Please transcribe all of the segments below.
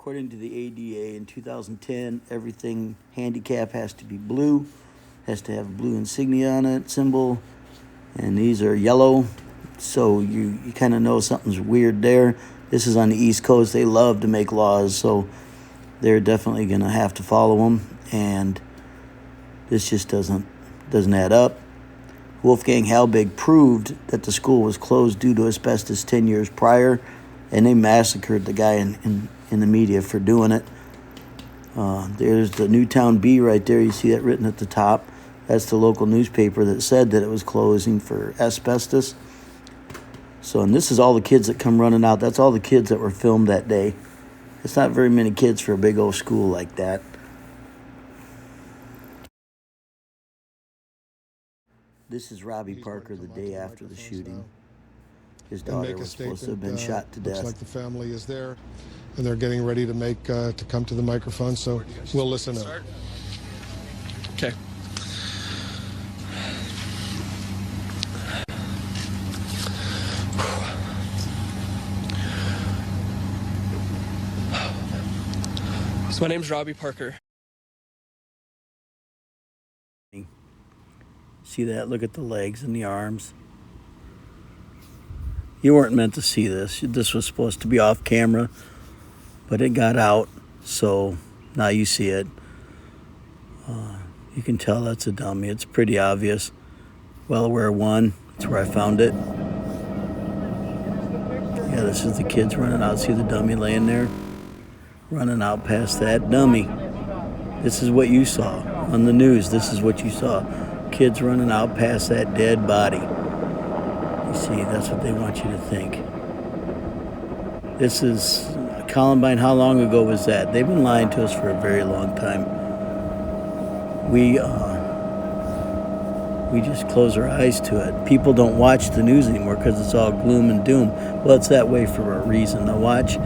According to the ADA in 2010, everything handicap has to be blue, has to have a blue insignia on it, symbol, and these are yellow, so you kind of know something's weird there. This is on the East Coast. They love to make laws, so they're definitely going to have to follow them, and this just doesn't add up. Wolfgang Halbig proved that the school was closed due to asbestos 10 years prior, and they massacred the guy in the media for doing it. There's the Newtown Bee right there. You see that written at the top. That's the local newspaper that said that it was closing for asbestos. So, and this is all the kids that come running out. That's all the kids that were filmed that day. It's not very many kids for a big old school like that. This is Robbie Parker the day after the shooting. His daughter was supposed to have been shot to death. Looks like the family is there, and they're getting ready to come to the microphone, so we'll listen up. Okay. So my name's Robbie Parker. See that? Look at the legs and the arms. You weren't meant to see this. This was supposed to be off camera, but it got out, so now you see it. You can tell that's a dummy. It's pretty obvious. Well-aware 1. That's where I found it. Yeah, this is the kids running out. See the dummy laying there? Running out past that dummy. This is what you saw on the news. This is what you saw. Kids running out past that dead body. You see, that's what they want you to think. This is Columbine. How long ago was that? They've been lying to us for a very long time. We just close our eyes to it. People don't watch the news anymore because it's all gloom and doom. Well, it's that way for a reason. Now watch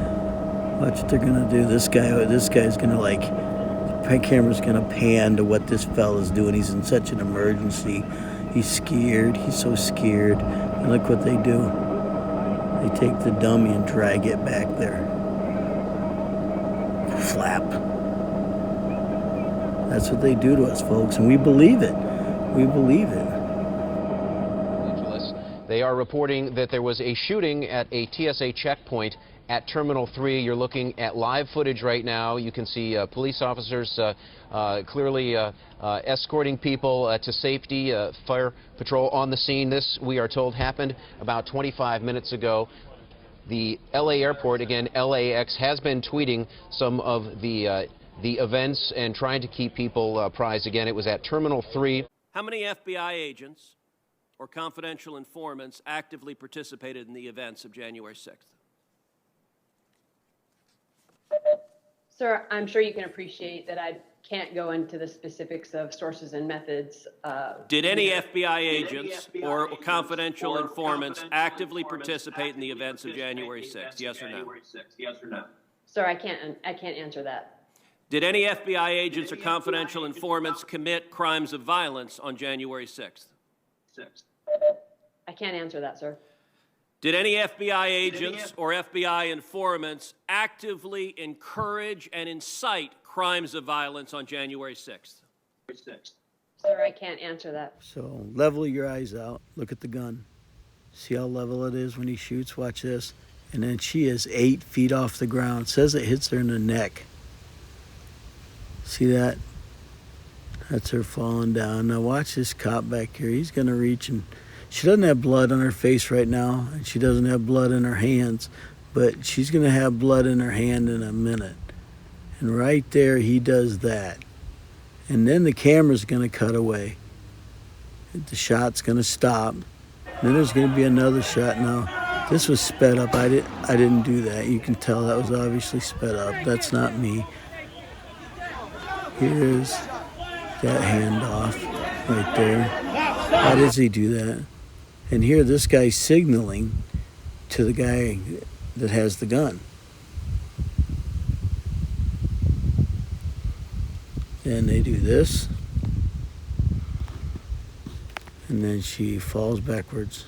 what they're gonna do. This guy's gonna the camera's gonna pan to what this fella's doing. He's in such an emergency. He's scared. He's so scared. And look what they do. They take the dummy and drag it back there. Flap. That's what they do to us, folks, and we believe it. We believe it. They are reporting that there was a shooting at a TSA checkpoint at Terminal 3. You're looking at live footage right now. You can see police officers clearly escorting people to safety, fire patrol on the scene. This, we are told, happened about 25 minutes ago. The LA airport, again, LAX, has been tweeting some of the events and trying to keep people apprised. Again, it was at Terminal 3. How many FBI agents or confidential informants actively participated in the events of January 6th? Sir, I'm sure you can appreciate that I can't go into the specifics of sources and methods. Did any FBI agents or confidential informants actively participate in the events of January 6th? Yes or no? Sir, I can't answer that. Did any FBI agents or confidential informants commit crimes of violence on January 6th? I can't answer that, sir. Did any FBI agents or FBI informants actively encourage and incite crimes of violence on January 6th? Sir, I can't answer that. So level your eyes out. Look at the gun. See how level it is when he shoots? Watch this. And then she is 8 feet off the ground. It says it hits her in the neck. See that? That's her falling down. Now watch this cop back here. He's going to reach, and she doesn't have blood on her face right now, and she doesn't have blood in her hands, but she's going to have blood in her hand in a minute. And right there, he does that. And then the camera's going to cut away. The shot's going to stop. Then there's going to be another shot. Now, this was sped up. I didn't do that. You can tell that was obviously sped up. That's not me. Here's that handoff right there. Why does he do that? And here, this guy's signaling to the guy that has the gun. And they do this. And then she falls backwards.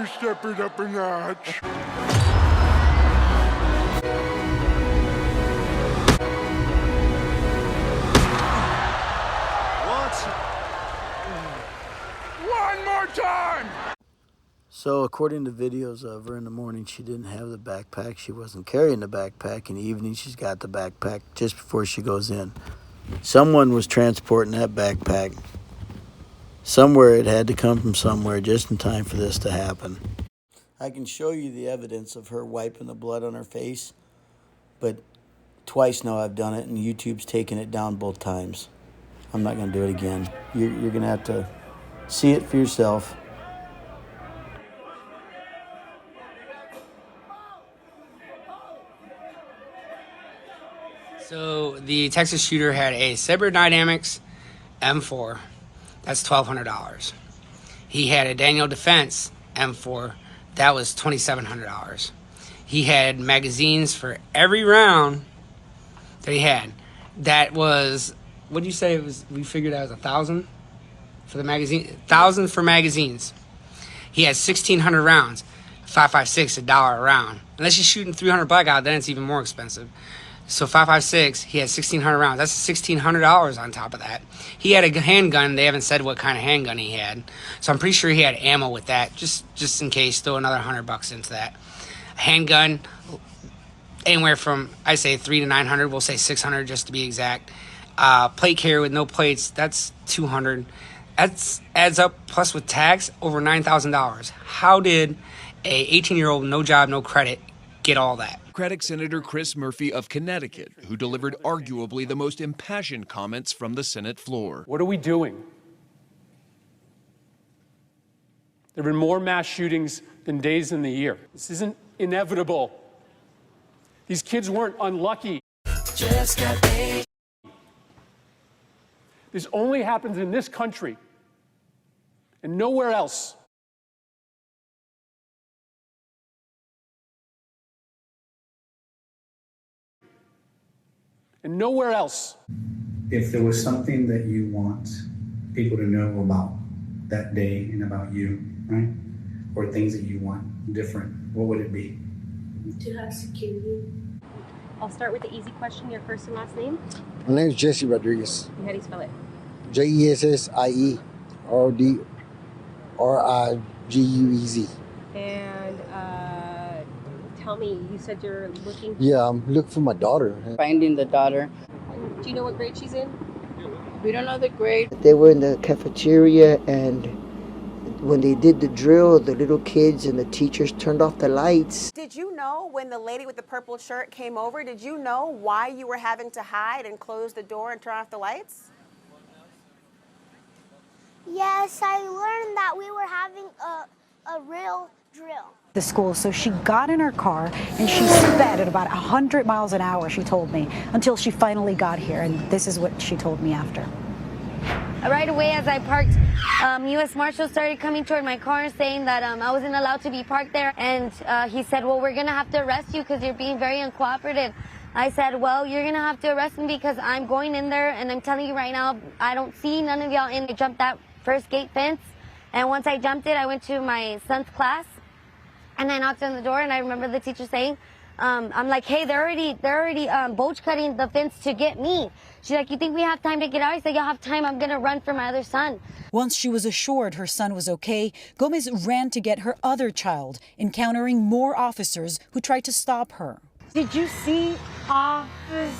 to step it up a notch. One more time! So according to videos of her in the morning, she didn't have the backpack. She wasn't carrying the backpack. In the evening, she's got the backpack just before she goes in. Someone was transporting that backpack. Somewhere it had to come from somewhere just in time for this to happen. I can show you the evidence of her wiping the blood on her face, but twice now I've done it, and YouTube's taken it down both times. I'm not going to do it again. You're going to have to see it for yourself. So the Texas shooter had a Sabre Dynamics M4. That's $1,200. He had a Daniel Defense M4. That was $2,700. He had magazines for every round that he had. That was, what did you say it was? We figured out it was 1,000 for the magazine. 1,000 for magazines. He had 1,600 rounds. 5.56 $1 a round. Unless you're shooting 300 blackout, then it's even more expensive. So 5.56, he had 1,600 rounds. That's $1,600 on top of that. He had a handgun. They haven't said what kind of handgun he had. So I'm pretty sure he had ammo with that, just in case. Throw another $100 into that. Handgun, anywhere from, I say 300 to 900. We'll say 600 just to be exact. Plate carrier with no plates, that's 200. That adds up, plus with tax, over $9,000. How did a 18-year-old, no job, no credit, get all that? Democratic Senator Chris Murphy of Connecticut, who delivered arguably the most impassioned comments from the Senate floor. What are we doing? There have been more mass shootings than days in the year. This isn't inevitable. These kids weren't unlucky. This only happens in this country and nowhere else. And nowhere else. If there was something that you want people to know about that day and about you, right? Or things that you want different, what would it be? To have security. I'll start with the easy question, your first and last name. My name is Jesse Rodriguez. How do you spell it? JESSIE-RODRIGUEZ. And tell me, you said you're looking... Yeah, I'm looking for my daughter. Finding the daughter. Do you know what grade she's in? We don't know the grade. They were in the cafeteria, and when they did the drill, the little kids and the teachers turned off the lights. Did you know when the lady with the purple shirt came over, did you know why you were having to hide and close the door and turn off the lights? Yes, I learned that we were having a real drill. The school, so she got in her car and she sped at about 100 miles an hour, she told me, until she finally got here, and this is what she told me after. Right away as I parked, U.S. Marshals started coming toward my car saying that I wasn't allowed to be parked there, and he said, well, we're going to have to arrest you because you're being very uncooperative. I said, well, you're going to have to arrest me because I'm going in there, and I'm telling you right now, I don't see none of y'all in. I jumped that first gate fence, and once I jumped it, I went to my son's class, and I knocked on the door, and I remember the teacher saying, I'm like, hey, they're already bulge cutting the fence to get me. She's like, you think we have time to get out? I said, y'all have time. I'm going to run for my other son. Once she was assured her son was okay, Gomez ran to get her other child, encountering more officers who tried to stop her. Did you see officers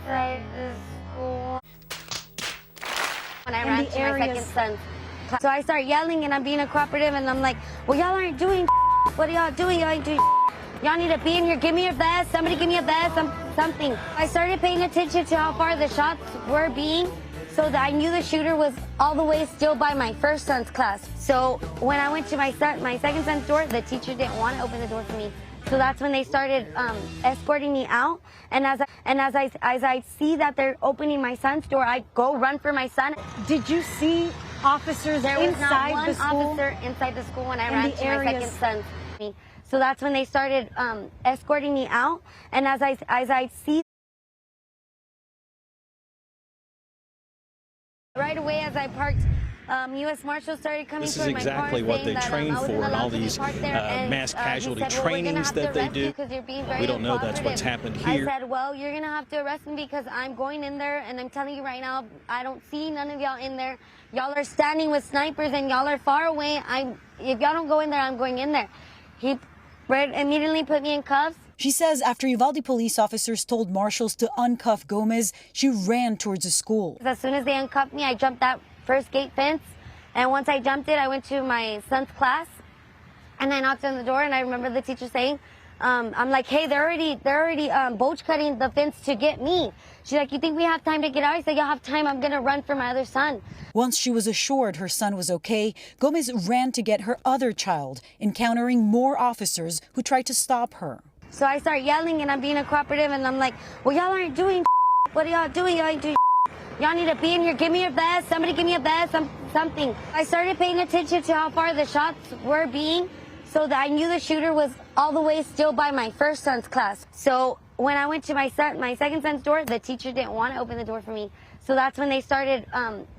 inside the school? When I ran to my second son's class. So I start yelling and I'm being cooperative and I'm like, well, y'all aren't doing what are y'all doing? Y'all ain't doing y'all need to be in here. Give me your vest. Somebody give me a vest. Something. I started paying attention to how far the shots were being so that I knew the shooter was all the way still by my first son's class. So when I went to my second son's door, the teacher didn't want to open the door for me. So that's when they started escorting me out. And as I see that they're opening my son's door, I go run for my son. Did you see officers there was inside not one the school? Officer inside the school when I ran to my second son's. So that's when they started escorting me out. And as I see Right away as I parked, U.S. Marshals started coming This is toward my car exactly what saying they that, train I wasn't for and all allowed to be these parked there, and, mass he casualty said, well, we're gonna trainings have to that they arrest you do. 'cause you're being very We don't know that's what's uncooperative. happened I here. said, well, you're gonna have to arrest me because I'm going in there, and I'm telling you right now, I don't see none of y'all in there. Y'all are standing with snipers, and y'all are far away. If y'all don't go in there, I'm going in there. He immediately put me in cuffs. She says after Uvalde police officers told marshals to uncuff Gomez, she ran towards the school. As soon as they uncuffed me, I jumped that first gate fence. And once I jumped it, I went to my son's class. And I knocked on the door, and I remember the teacher saying, I'm like, hey, they're already boach cutting the fence to get me. She's like, you think we have time to get out? I said, y'all have time. I'm going to run for my other son. Once she was assured her son was okay, Gomez ran to get her other child, encountering more officers who tried to stop her. So I start yelling, and I'm being cooperative, and I'm like, well, y'all aren't doing what are y'all doing? Y'all ain't doing Y'all need to be in here. Give me your vest. Somebody give me a vest, something. I started paying attention to how far the shots were being, so that I knew the shooter was all the way still by my first son's class. So when I went to my second son's door, the teacher didn't want to open the door for me. So that's when they started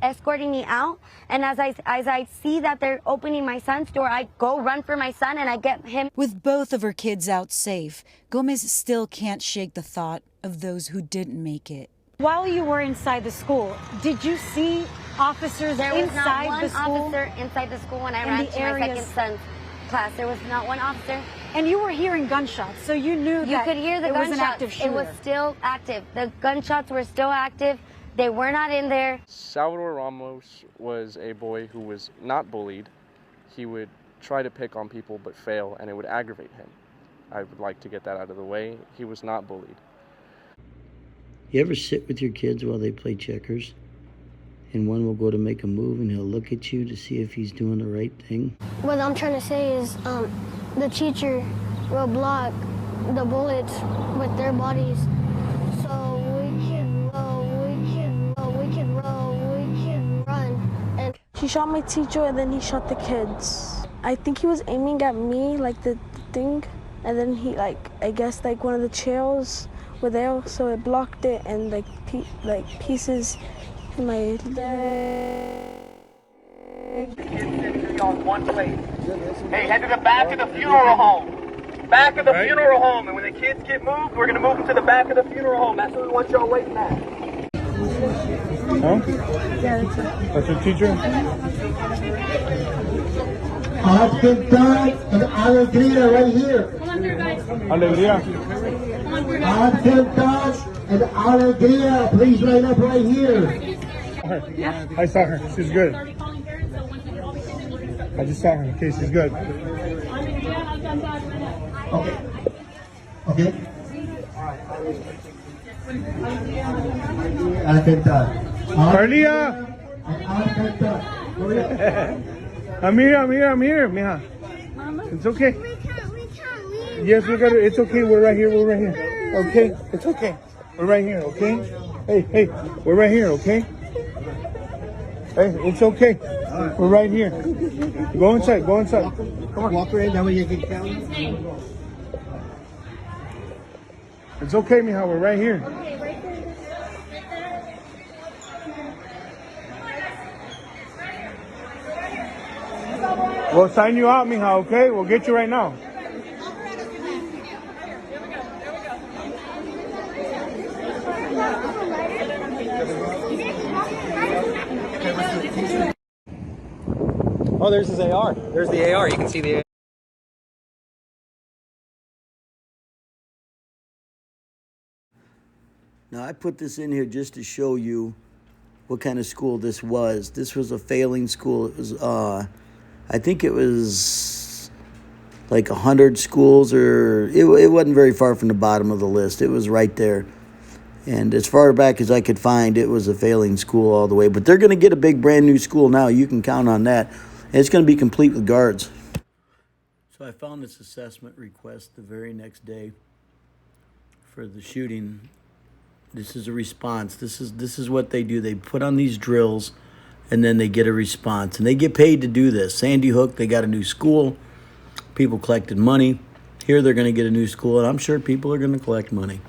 escorting me out. And as I see that they're opening my son's door, I go run for my son and I get him. With both of her kids out safe, Gomez still can't shake the thought of those who didn't make it. While you were inside the school, did you see officers There was inside not one the school? officer inside the school when I In ran the to my areas? second son's class. There was not one officer. And you were hearing gunshots, so you knew You that could hear the it was gunshots. an active shooter. It was still active. The gunshots were still active. They were not in there. Salvador Ramos was a boy who was not bullied. He would try to pick on people but fail, and it would aggravate him. I would like to get that out of the way. He was not bullied. You ever sit with your kids while they play checkers? And one will go to make a move and he'll look at you to see if he's doing the right thing? What I'm trying to say is the teacher will block the bullets with their bodies. So we can run. And he shot my teacher and then he shot the kids. I think he was aiming at me, like the thing, and then he I guess one of the chairs were there, so it blocked it, and pieces in my on one place. Hey, head to the back of the funeral home. Back of the funeral home, and when the kids get moved, we're gonna move them to the back of the funeral home. That's what we want y'all waiting at. Huh? Yeah, that's it. That's your teacher? Authentic and Alegría right here. Come on through, guys. Alegría. Come on through, guys. Authentic and Alegría, please line up right here. Yeah. I saw her. She's good. I just saw her. Okay, she's good. Okay. Okay. Authentic. Carlia! I'm here, mija. It's okay. We can't leave. Yes, we got it. It's okay. We're right here. Okay? It's okay. We're right here, okay? Hey, we're right here, okay? Hey, it's okay. We're right here. Go inside. Come on. Walk right now. You can count. It's okay, mija. We're right here. We'll sign you out, mija, okay? We'll get you right now. Oh, there's his AR. There's the AR. You can see the AR. Now, I put this in here just to show you what kind of school this was. This was a failing school. It was, I think it was like 100 schools, or it wasn't very far from the bottom of the list. It was right there. And as far back as I could find, it was a failing school all the way. But they're going to get a big brand new school now. You can count on that. And it's going to be complete with guards. So I found this assessment request the very next day for the shooting. This is a response. This is what they do. They put on these drills, and then they get a response. And they get paid to do this. Sandy Hook, they got a new school. People collected money. Here they're going to get a new school, and I'm sure people are going to collect money.